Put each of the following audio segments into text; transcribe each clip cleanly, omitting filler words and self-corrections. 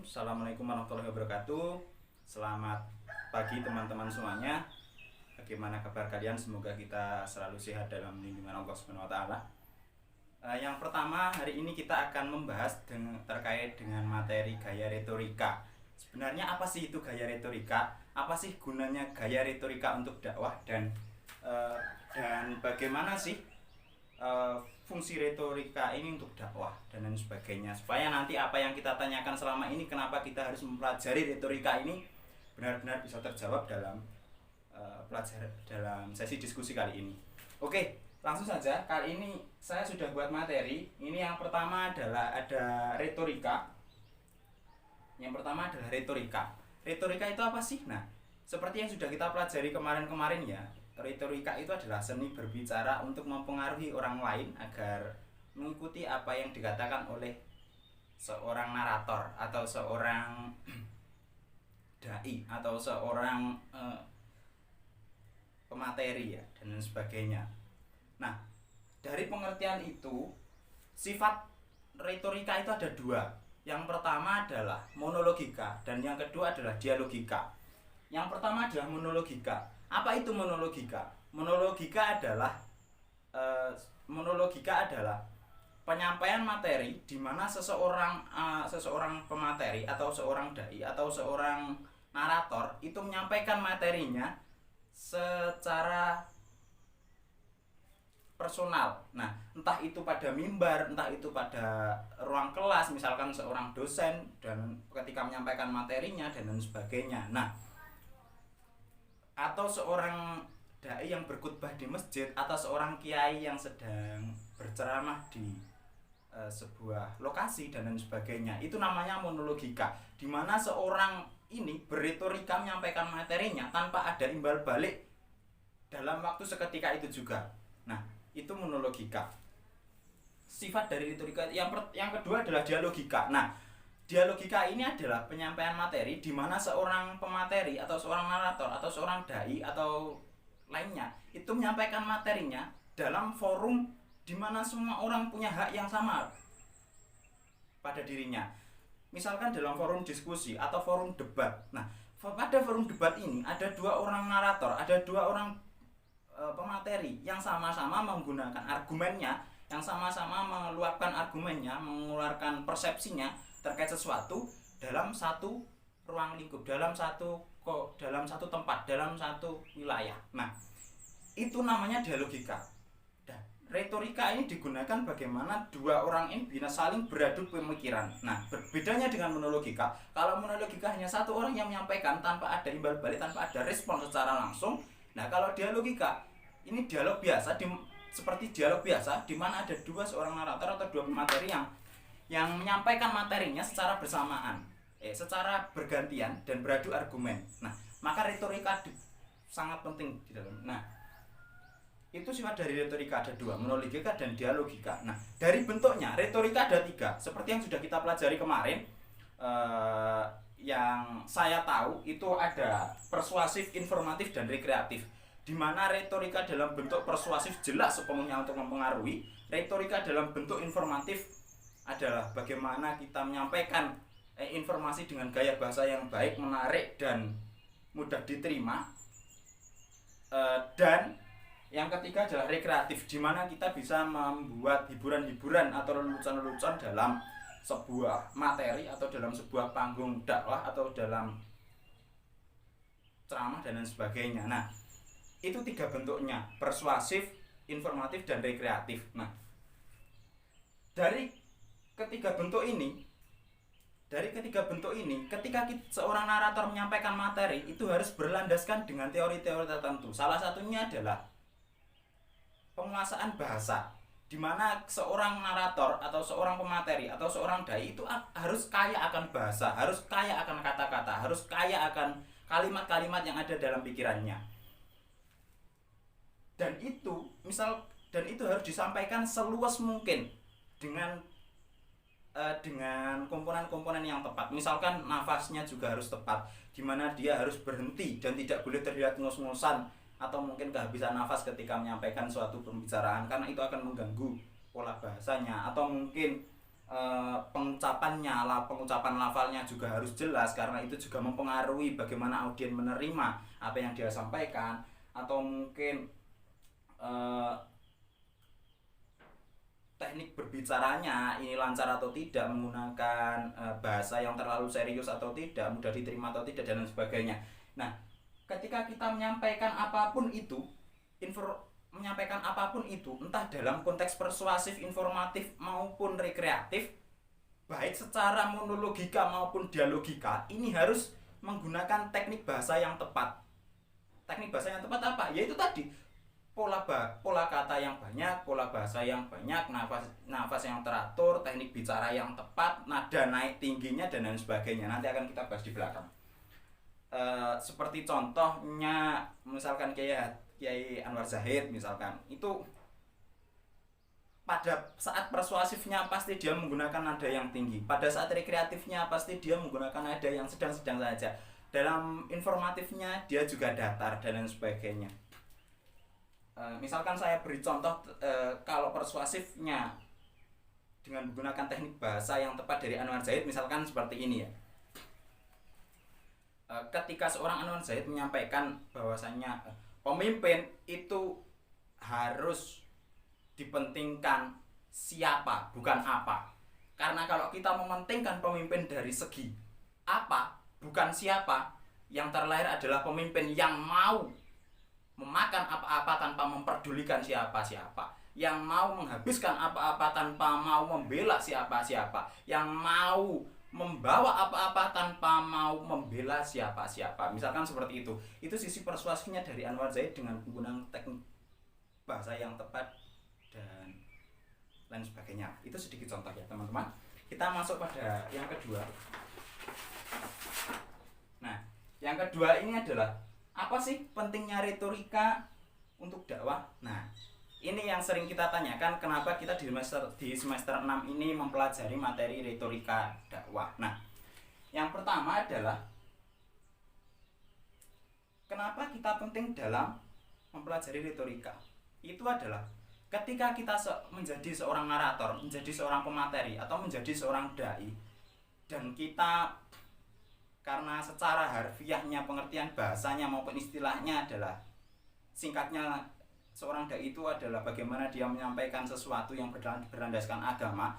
Assalamualaikum warahmatullahi wabarakatuh. Selamat pagi teman-teman semuanya. Bagaimana kabar kalian? Semoga kita selalu sehat dalam lindungan Allah Subhanahu wa taala. Yang pertama, hari ini kita akan membahas terkait dengan materi gaya retorika. Sebenarnya apa sih itu gaya retorika? Apa sih gunanya gaya retorika untuk dakwah dan bagaimana sih fungsi retorika ini untuk dakwah dan lain sebagainya, supaya nanti apa yang kita tanyakan selama ini, kenapa kita harus mempelajari retorika ini, benar-benar bisa terjawab dalam dalam sesi diskusi kali ini. Oke, langsung saja. Kali ini saya sudah buat materi. Ini yang pertama adalah ada retorika. Yang pertama adalah retorika. Retorika itu apa sih? Nah, seperti yang sudah kita pelajari kemarin-kemarin ya, retorika itu adalah seni berbicara untuk mempengaruhi orang lain agar mengikuti apa yang dikatakan oleh seorang narator atau seorang dai atau seorang pemateri ya, dan lain sebagainya. Nah, dari pengertian itu, sifat retorika itu ada dua. Yang pertama adalah monologika dan yang kedua adalah dialogika. Yang pertama adalah monologika. Apa itu monologika? Monologika adalah penyampaian materi di mana seseorang pemateri atau seorang dai atau seorang narator itu menyampaikan materinya secara personal. Nah, entah itu pada mimbar, entah itu pada ruang kelas, misalkan seorang dosen dan ketika menyampaikan materinya dan lain sebagainya. Nah, atau seorang dai yang berkhutbah di masjid atau seorang kiai yang sedang berceramah di sebuah lokasi dan lain sebagainya. Itu namanya monologika, di mana seorang ini berretorika menyampaikan materinya tanpa ada imbal balik dalam waktu seketika itu juga. Nah, itu monologika. Sifat dari retorika yang kedua adalah dialogika. Nah, dialogika ini adalah penyampaian materi di mana seorang pemateri atau seorang narator atau seorang dai atau lainnya itu menyampaikan materinya dalam forum di mana semua orang punya hak yang sama pada dirinya. Misalkan dalam forum diskusi atau forum debat. Nah, pada forum debat ini ada dua orang narator, ada dua orang pemateri yang sama-sama menggunakan argumennya, yang sama-sama meluapkan argumennya, mengeluarkan persepsinya terkait sesuatu dalam satu ruang lingkup, dalam satu tempat, dalam satu wilayah. Nah, itu namanya dialogika. Dan retorika ini digunakan bagaimana dua orang ini bisa saling beradu pemikiran. Nah, berbedanya dengan monologika. Kalau monologika hanya satu orang yang menyampaikan tanpa ada imbal balik, tanpa ada respon secara langsung. Nah, kalau dialogika ini dialog biasa, seperti dialog biasa di mana ada seorang narator atau dua pemateri yang menyampaikan materinya secara bersamaan, secara bergantian dan beradu argumen. Nah, maka retorika sangat penting di dalam. Nah, itu sifat dari retorika ada dua, monologika dan dialogika. Nah, dari bentuknya retorika ada tiga, seperti yang sudah kita pelajari kemarin. Yang saya tahu itu ada persuasif, informatif, dan rekreatif. Di mana retorika dalam bentuk persuasif jelas sepenuhnya untuk mempengaruhi. Retorika dalam bentuk informatif adalah bagaimana kita menyampaikan informasi dengan gaya bahasa yang baik, menarik, dan mudah diterima. Dan yang ketiga adalah rekreatif, di mana kita bisa membuat hiburan-hiburan atau lelucon-lelucon dalam sebuah materi atau dalam sebuah panggung dakwah atau dalam ceramah dan lain sebagainya. Nah, itu tiga bentuknya, persuasif, informatif, dan rekreatif. Nah, dari ketiga bentuk ini, ketika seorang narator menyampaikan materi, itu harus berlandaskan dengan teori-teori tertentu. Salah satunya adalah penguasaan bahasa, di mana seorang narator atau seorang pemateri atau seorang dai itu harus kaya akan bahasa, harus kaya akan kata-kata, harus kaya akan kalimat-kalimat yang ada dalam pikirannya. Dan itu harus disampaikan seluas mungkin dengan komponen-komponen yang tepat. Misalkan nafasnya juga harus tepat, di mana dia harus berhenti dan tidak boleh terlihat ngos-ngosan atau mungkin kehabisan nafas ketika menyampaikan suatu pembicaraan, karena itu akan mengganggu pola bahasanya. Atau mungkin pengucapan lafalnya juga harus jelas, karena itu juga mempengaruhi bagaimana audien menerima apa yang dia sampaikan. Atau mungkin teknik berbicaranya ini lancar atau tidak, menggunakan bahasa yang terlalu serius atau tidak, mudah diterima atau tidak, dan lain sebagainya. Nah, ketika kita menyampaikan apapun itu, entah dalam konteks persuasif, informatif maupun rekreatif, baik secara monologika maupun dialogika, ini harus menggunakan teknik bahasa yang tepat. Teknik bahasa yang tepat apa? Yaitu tadi pola kata yang banyak, pola bahasa yang banyak, nafas yang teratur, teknik bicara yang tepat, nada naik tingginya, dan lain sebagainya. Nanti akan kita bahas di belakang. Seperti contohnya misalkan Kiai Anwar Zahid misalkan, itu pada saat persuasifnya pasti dia menggunakan nada yang tinggi, pada saat rekreatifnya pasti dia menggunakan nada yang sedang-sedang saja, dalam informatifnya dia juga datar, dan lain sebagainya. Misalkan saya beri contoh, kalau persuasifnya dengan menggunakan teknik bahasa yang tepat dari Anwar Zahid, misalkan seperti ini ya. Ketika seorang Anwar Zahid menyampaikan bahwasanya pemimpin itu harus dipentingkan siapa, bukan apa. Karena kalau kita mementingkan pemimpin dari segi apa, bukan siapa, yang terlahir adalah pemimpin yang mau memakan apa-apa tanpa memperdulikan siapa-siapa, yang mau menghabiskan apa-apa tanpa mau membela siapa-siapa, yang mau membawa apa-apa tanpa mau membela siapa-siapa. Misalkan seperti itu. Itu sisi persuasifnya dari Anwar Zahid dengan penggunaan teknik bahasa yang tepat dan lain sebagainya. Itu sedikit contoh ya teman-teman. Kita masuk pada yang kedua. Nah, yang kedua ini adalah apa sih pentingnya retorika untuk dakwah? Nah, ini yang sering kita tanyakan, kenapa kita di semester 6 ini mempelajari materi retorika dakwah. Nah, yang pertama adalah kenapa kita penting dalam mempelajari retorika? Itu adalah ketika kita menjadi seorang narator, menjadi seorang pemateri, atau menjadi seorang dai, dan kita karena secara harfiahnya pengertian bahasanya maupun istilahnya adalah, singkatnya, seorang dai itu adalah bagaimana dia menyampaikan sesuatu yang berlandaskan agama,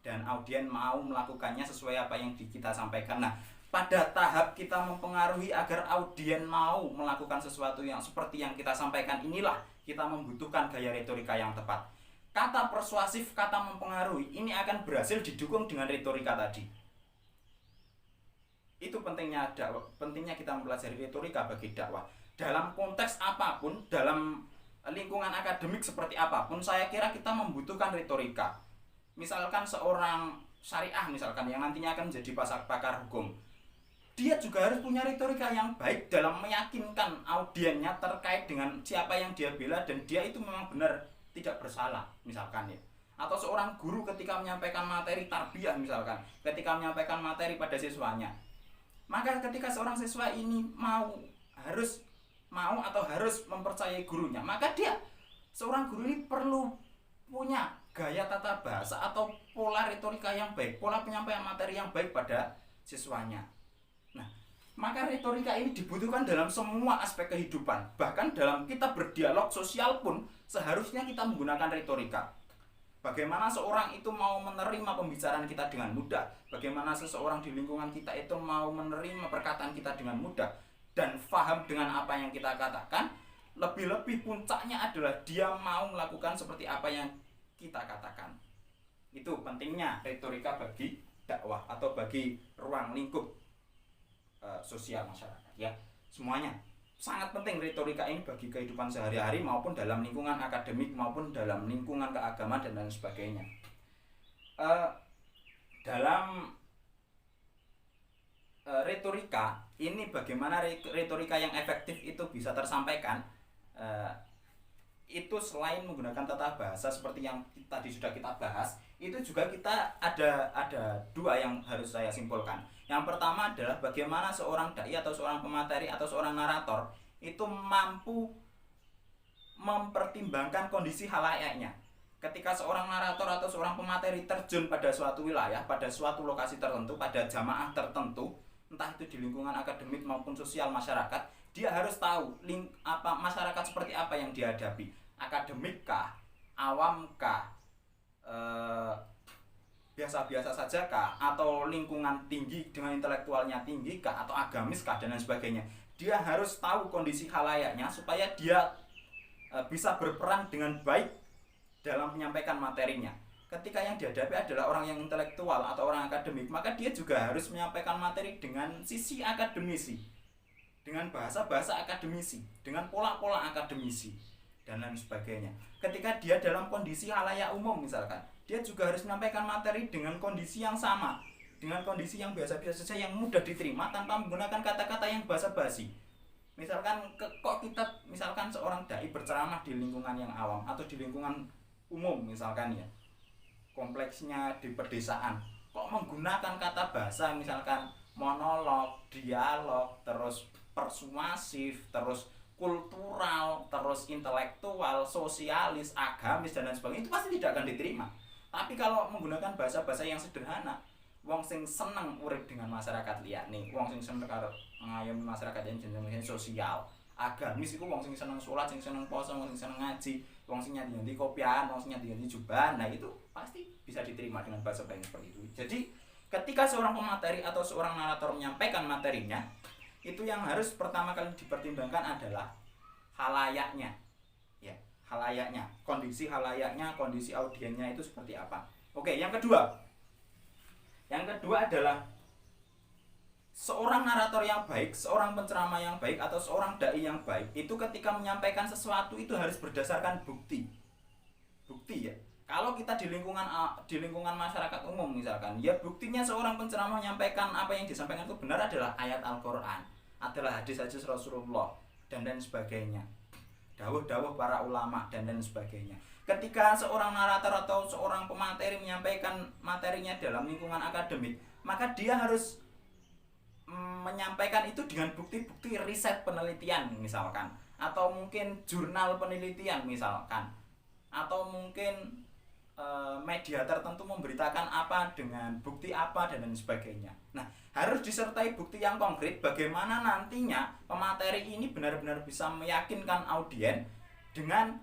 dan audien mau melakukannya sesuai apa yang kita sampaikan. Nah, pada tahap kita mempengaruhi agar audien mau melakukan sesuatu yang seperti yang kita sampaikan, inilah kita membutuhkan gaya retorika yang tepat. Kata persuasif, kata mempengaruhi, ini akan berhasil didukung dengan retorika tadi. Itu pentingnya kita mempelajari retorika bagi dakwah. Dalam konteks apapun, dalam lingkungan akademik seperti apapun, saya kira kita membutuhkan retorika. Misalkan seorang syariah misalkan yang nantinya akan menjadi pakar hukum, dia juga harus punya retorika yang baik dalam meyakinkan audiennya terkait dengan siapa yang dia bela dan dia itu memang benar tidak bersalah misalkan ya. Atau seorang guru ketika menyampaikan materi tarbiyah misalkan, ketika menyampaikan materi pada siswanya, maka ketika seorang siswa ini harus mempercayai gurunya, maka seorang guru ini perlu punya gaya tata bahasa atau pola retorika yang baik, pola penyampaian materi yang baik pada siswanya. Nah, maka retorika ini dibutuhkan dalam semua aspek kehidupan. Bahkan dalam kita berdialog sosial pun seharusnya kita menggunakan retorika. Bagaimana seorang itu mau menerima pembicaraan kita dengan mudah, bagaimana seseorang di lingkungan kita itu mau menerima perkataan kita dengan mudah dan paham dengan apa yang kita katakan. Lebih-lebih puncaknya adalah dia mau melakukan seperti apa yang kita katakan. Itu pentingnya retorika bagi dakwah atau bagi ruang lingkup sosial masyarakat ya. Semuanya sangat penting retorika ini bagi kehidupan sehari-hari maupun dalam lingkungan akademik maupun dalam lingkungan keagamaan dan lain sebagainya. Dalam retorika ini, bagaimana retorika yang efektif itu bisa tersampaikan, itu selain menggunakan tata bahasa seperti yang tadi sudah kita bahas, itu juga kita ada dua yang harus saya simpulkan. Yang pertama adalah bagaimana seorang dai atau seorang pemateri atau seorang narator itu mampu mempertimbangkan kondisi halayaknya. Ketika seorang narator atau seorang pemateri terjun pada suatu wilayah, pada suatu lokasi tertentu, pada jamaah tertentu, entah itu di lingkungan akademik maupun sosial masyarakat, dia harus tahu masyarakat seperti apa yang dihadapi. Akademik kah, awam kah, biasa-biasa saja kah, atau lingkungan tinggi dengan intelektualnya tinggi kah, atau agamis kah, dan lain sebagainya. Dia harus tahu kondisi halayaknya supaya dia bisa berperan dengan baik dalam menyampaikan materinya. Ketika yang dihadapi adalah orang yang intelektual atau orang akademik, maka dia juga harus menyampaikan materi dengan sisi akademisi, dengan bahasa-bahasa akademisi, dengan pola-pola akademisi, dan lain sebagainya. Ketika dia dalam kondisi halayak umum misalkan, dia juga harus menyampaikan materi dengan kondisi yang sama, dengan kondisi yang biasa-biasa saja, yang mudah diterima tanpa menggunakan kata-kata yang basa-basi. Misalkan misalkan seorang dai berceramah di lingkungan yang awam atau di lingkungan umum misalkan ya, kompleksnya di pedesaan, kok menggunakan kata bahasa misalkan monolog, dialog, terus persuasif, terus kultural, terus intelektual, sosialis, agamis, dan lain sebagainya, itu pasti tidak akan diterima. Tapi kalau menggunakan bahasa-bahasa yang sederhana, wong sing seneng urip dengan masyarakat liyane, wong sing seneng karo ngayomi masyarakat yang jenenge sosial, agamis iku wong sing seneng salat, sing seneng poso, wong sing seneng ngaji, wong sing nyanyi kopiah, wong sing nyanyi jubahan. Nah, itu pasti bisa diterima dengan bahasa yang seperti itu. Jadi, ketika seorang pemateri atau seorang narator menyampaikan materinya, itu yang harus pertama kali dipertimbangkan adalah halayaknya. Ya, halayaknya, kondisi halayaknya, kondisi audiennya itu seperti apa. Oke, yang kedua. Yang kedua adalah seorang narator yang baik, seorang penceramah yang baik, atau seorang dai yang baik, itu ketika menyampaikan sesuatu itu harus berdasarkan bukti. Bukti ya. Kalau kita di lingkungan masyarakat umum misalkan, ya buktinya seorang penceramah menyampaikan apa yang disampaikan itu benar adalah ayat Al-Qur'an, adalah hadis-hadis Rasulullah, dan lain sebagainya. Dawuh-dawuh para ulama, dan lain sebagainya. Ketika seorang narator atau seorang pemateri menyampaikan materinya dalam lingkungan akademik, maka dia harus menyampaikan itu dengan bukti-bukti riset penelitian misalkan, atau mungkin jurnal penelitian misalkan, atau mungkin media tertentu memberitakan apa dengan bukti apa, dan lain sebagainya. Nah, harus disertai bukti yang konkret bagaimana nantinya pemateri ini benar-benar bisa meyakinkan audien dengan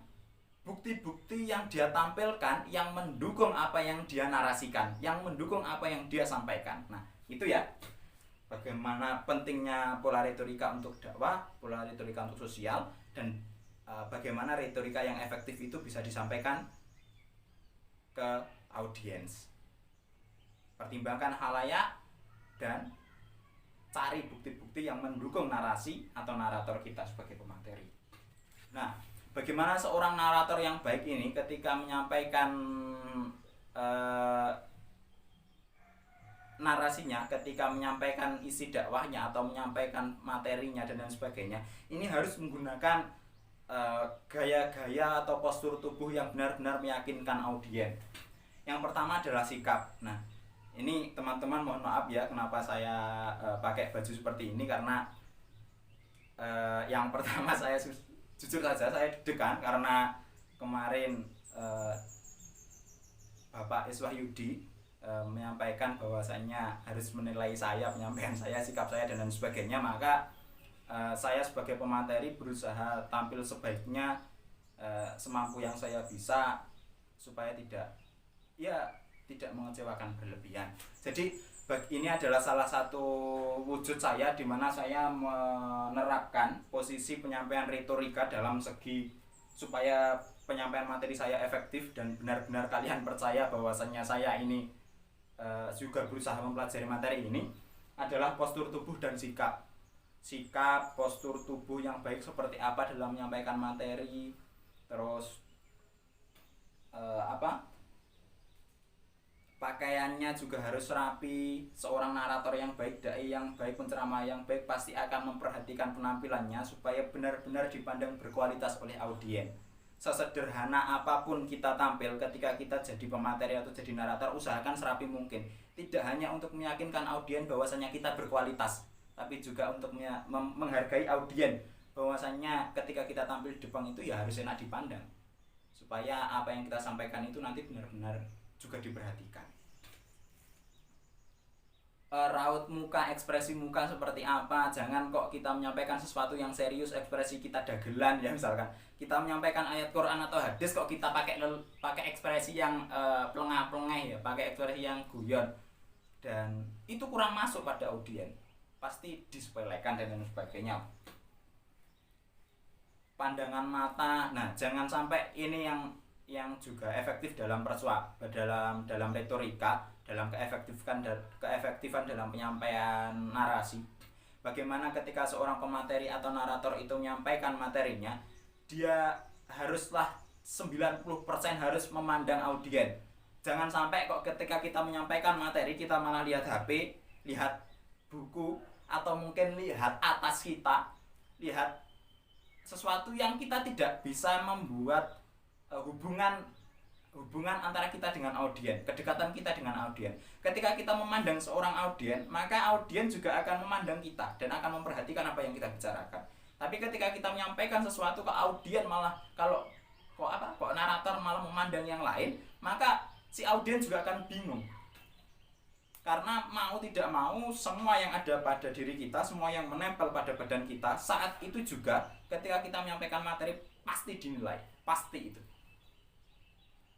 bukti-bukti yang dia tampilkan yang mendukung apa yang dia narasikan, yang mendukung apa yang dia sampaikan. Nah, itu ya. Bagaimana pentingnya pola retorika untuk dakwah, pola retorika untuk sosial, dan bagaimana retorika yang efektif itu bisa disampaikan ke audiens. Pertimbangkan halayak dan cari bukti-bukti yang mendukung narasi atau narator kita sebagai pemateri. Nah, bagaimana seorang narator yang baik ini ketika menyampaikan narasinya, ketika menyampaikan isi dakwahnya atau menyampaikan materinya dan lain sebagainya, ini harus menggunakan gaya-gaya atau postur tubuh yang benar-benar meyakinkan audien. Yang pertama adalah sikap. Nah, ini teman-teman mohon maaf ya kenapa saya pakai baju seperti ini, karena yang pertama saya jujur saja saya deg-degan karena kemarin Bapak Iswahyudi menyampaikan bahwasannya harus menilai saya, penyampaian saya, sikap saya, dan lain sebagainya. Maka saya sebagai pemateri berusaha tampil sebaiknya, semampu yang saya bisa, supaya tidak mengecewakan berlebihan. Jadi ini adalah salah satu wujud saya di mana saya menerapkan posisi penyampaian retorika dalam segi supaya penyampaian materi saya efektif dan benar-benar kalian percaya bahwasannya saya ini juga berusaha mempelajari materi ini, adalah postur tubuh dan sikap. Sikap, postur tubuh yang baik seperti apa dalam menyampaikan materi, terus pakaiannya juga harus rapi. Seorang narator yang baik, dai yang baik, penceramah yang baik pasti akan memperhatikan penampilannya supaya benar-benar dipandang berkualitas oleh audien. Sesederhana apapun kita tampil ketika kita jadi pemateri atau jadi narator, usahakan serapi mungkin. Tidak hanya untuk meyakinkan audien bahwasanya kita berkualitas, tapi juga untuk menghargai audien bahwasanya ketika kita tampil di depan itu ya harus enak dipandang. supaya apa yang kita sampaikan itu nanti benar-benar juga diperhatikan. Raut muka, ekspresi muka seperti apa, jangan kok kita menyampaikan sesuatu yang serius ekspresi kita dagelan ya, misalkan kita menyampaikan ayat Quran atau hadis kok kita pakai ekspresi yang pelengah-pelengah ya, pakai ekspresi yang guyon, dan itu kurang masuk pada audiens, pasti disepelekan dan lain sebagainya. Pandangan mata, nah jangan sampai ini yang juga efektif dalam dalam retorika, dalam keefektifan dalam penyampaian narasi. Bagaimana ketika seorang pemateri atau narator itu menyampaikan materinya, dia haruslah 90% harus memandang audiens. Jangan sampai kok ketika kita menyampaikan materi kita malah lihat HP, lihat buku, atau mungkin lihat atas kita, lihat sesuatu yang kita tidak bisa membuat hubungan antara kita dengan audiens, kedekatan kita dengan audiens. Ketika kita memandang seorang audiens, maka audiens juga akan memandang kita dan akan memperhatikan apa yang kita bicarakan. Tapi ketika kita menyampaikan sesuatu ke audiens malah kok narator malah memandang yang lain, maka si audiens juga akan bingung. Karena mau tidak mau semua yang ada pada diri kita, semua yang menempel pada badan kita saat itu juga ketika kita menyampaikan materi pasti dinilai, pasti itu.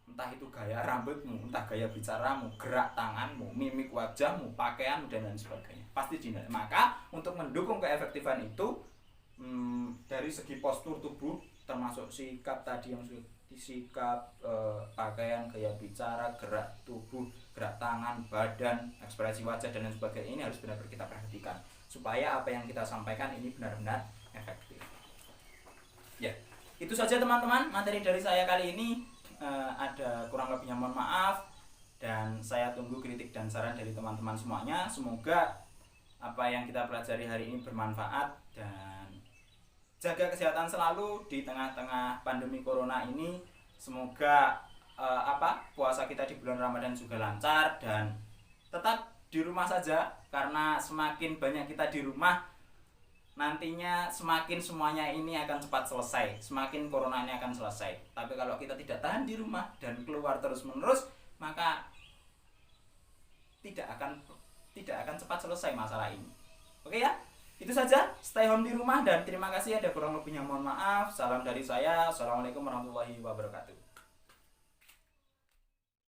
Entah itu gaya rambutmu, entah gaya bicaramu, gerak tanganmu, mimik wajahmu, pakaianmu, dan lain sebagainya, pasti dinilai. Maka untuk mendukung keefektifan itu, dari segi postur tubuh, termasuk sikap tadi yang sikap, pakaian, gaya bicara, gerak tubuh, gerak tangan, badan, ekspresi wajah, dan lain sebagainya, ini harus benar-benar kita perhatikan supaya apa yang kita sampaikan ini benar-benar efektif. Ya, itu saja teman-teman materi dari saya kali ini. Ada kurang lebihnya mohon maaf, dan saya tunggu kritik dan saran dari teman-teman semuanya. Semoga apa yang kita pelajari hari ini bermanfaat, dan jaga kesehatan selalu di tengah-tengah pandemi corona ini. Semoga puasa kita di bulan Ramadan juga lancar, dan tetap di rumah saja, karena semakin banyak kita di rumah nantinya semakin semuanya ini akan cepat selesai, semakin corona ini akan selesai. Tapi kalau kita tidak tahan di rumah dan keluar terus-menerus, maka tidak akan cepat selesai masalah ini. Oke ya, itu saja. Stay home di rumah, dan terima kasih. Ada kurang lebihnya mohon maaf. Salam dari saya. Assalamualaikum warahmatullahi wabarakatuh.